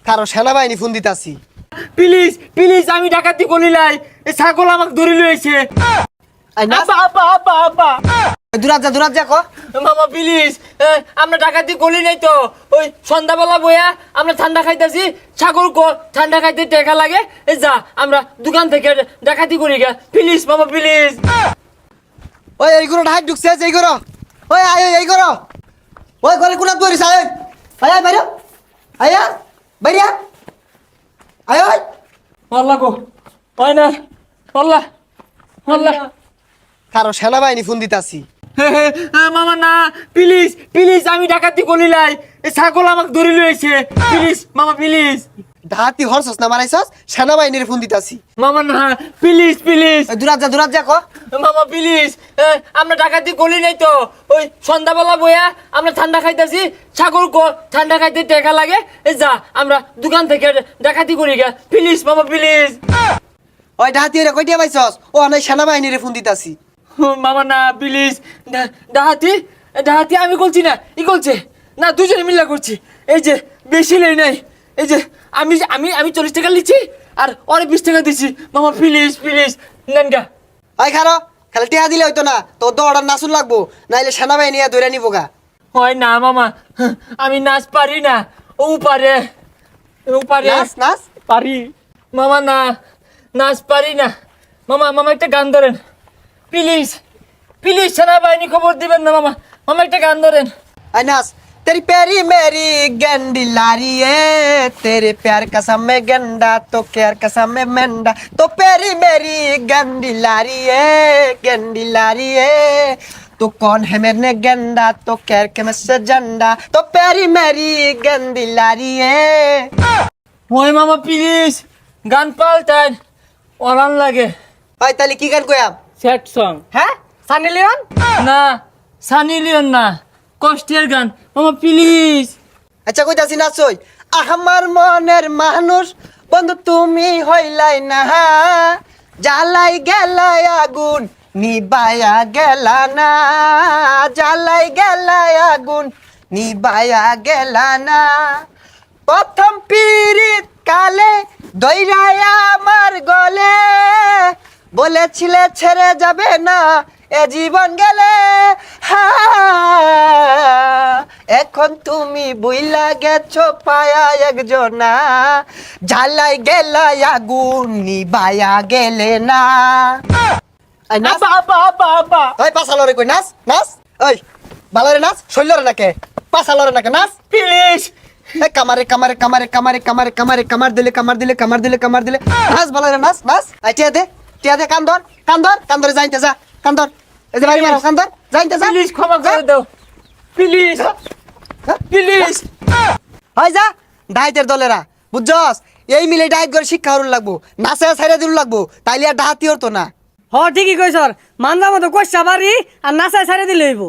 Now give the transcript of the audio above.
কারো সেনাবাহিনী ফোন দিতাছি। প্লিজ প্লিজ আমি ডাকাতি করিলাই, এই ছাগল আমাকে ধরে লইছে। আপা আপা আপা আপা দূরাত যা ক। মামা প্লিজ, আমরা ডাকাতি করি নাই তো। ওই সন্ধ্যাবেলা বইয়া আমরা ঠান্ডা খাইতেছি, ছাগল ঠান্ডা খাইতে টেকা লাগে, এই যা আমরা দোকান থেকে ডাকাতি করি গা। প্লিজ মামা প্লিজ। ওই এইগুলো ঢাক ঢুকছে এই করো। ওই আয় এই করো। ওই ঘরে কোনা তৈরি আয়। আয় বাইরে। আয়া বাইরে। আয় ওই। আল্লাহ গো, হয় না। আল্লাহ আল্লাহ। কারো সেনাবাহিনী ফোন দিতাছি। মামা না, প্লিজ প্লিজ আমি ডাকাতি করিলাই, এই ছাগল আমাকে ধরে লইছে। প্লিজ মামা প্লিজ। ডাহাতি হরছস না মারাইছস, সেনাবাহিনীর ফোন দিতাছি। মামা না, প্লিজ প্লিজ। দূরাত যা ক। মামা প্লিজ, আমরা ডাকাতি করি নাই তো। ওই সন্ধ্যাবেলা বইয়া আমরা ঠান্ডা খাইতেছি, ছাগল ঠান্ডা খাইতে টেকা লাগে, এই যা আমরা দোকান থেকে ডাকাতি করি গা। প্লিজ মামা প্লিজ। ওই ডাহাতি রে কইটিয়া পাইছস? ও নাই সেনাবাহিনীর ফোন দিতাছি। মামা না প্লিজ। ডাহাতি ডাহাতি আমি করছি না, ই করছে না, দুজনে মিল্লা করছি। এই যে বেশি লই নাই, এই যে আমি আমি আমি 40 টাকা লিখছি আর ওরে 20 টাকা দিছি। মামা প্লিজ প্লিজ নেন গা। ওই খারো, খালি টিয়া দিলে হইতো না, তোর তো অর্ডার নাচুন লাগবো, নাইলে সেনাবাহিনী ধরে নিবো গা। হয় না মামা, আমি নাচ পারি না। ও পারে, ও পারে। নাচ পারি মামা, না নাচ পারি না। মামা মামা একটা গান ধরেন প্লিজ প্লিজ। সেনাবাহিনী খবর দিবেন না মামা, মামা একটা গান ধরেন। আই নাচ। तेरी प्यारी मेरी गंडी लारी है, तेरे प्यार कसम में गंडा तो प्यार कसम में मेंढा, तो प्यारी मेरी गंडी लारी है, गंडी लारी है, तो कौन है मेरे गंडा तो कैर के में से झंडा, तो प्यारी मेरी गंदी लारी है। ওই মামা প্লিজ গান পাল্টান, অরান লাগে। ভাই তাহলে কি গান কইয়াম? Sad song. হ্যাঁ সানি লিওন? না সানি লিওন না, কষ্টের গান মামা প্লিজ। আচ্ছা কইতাছি নাচই। আমার মনের মানুষ বন্ধু তুমি হইলাই না, জ্বালাই গেলাই আগুন নিবায়া গেলা না, জ্বালাই গেলাই আগুন নিবায়া গেলা না, প্রথম পিরিত কালে দইরায়া আমার গলে, বলেছিলে ছেড়ে যাবে না এ জীবন গেলে, এখন তুমি বুইলা গেছো পায়া একজনা, জ্বালাই গেলাই আগুন নিবায়া গেলে না। আপা আপা আপা আপা ওই পাছালরে কই নাচ নাচ। ওই বালারে নাচ, শৈলরে নাকে, পাছালরে নাকে নাচ। প্লিজ। এ কামারে কামারে কামারে কামারে কামারে কামারে কামার দিলে কামার দিলে কামার দিলে কামার দিলে নাচ বালারে নাচ নাচ। আই টিয়া দে কান্দর কান্দর কান্দরে যাইতে যা কান্দর। এই যে বাড়ি মারো কান্দর যাইতে যা। প্লিজ ক্ষমা করে দাও প্লিজ প্লিজ। হয় যা ডাইতের দলেরা বুঝছস, এই মিলে ডাইট করে শিক্ষা হরুন লাগবো, নাচে ছাইরা দিল লাগবো, তাইলে আর ডাহাতি হতো না। হ ঠিকই কইছর, মানজা মতো কইসা পারি আর নাচায় ছাড়ে দিলে হইব।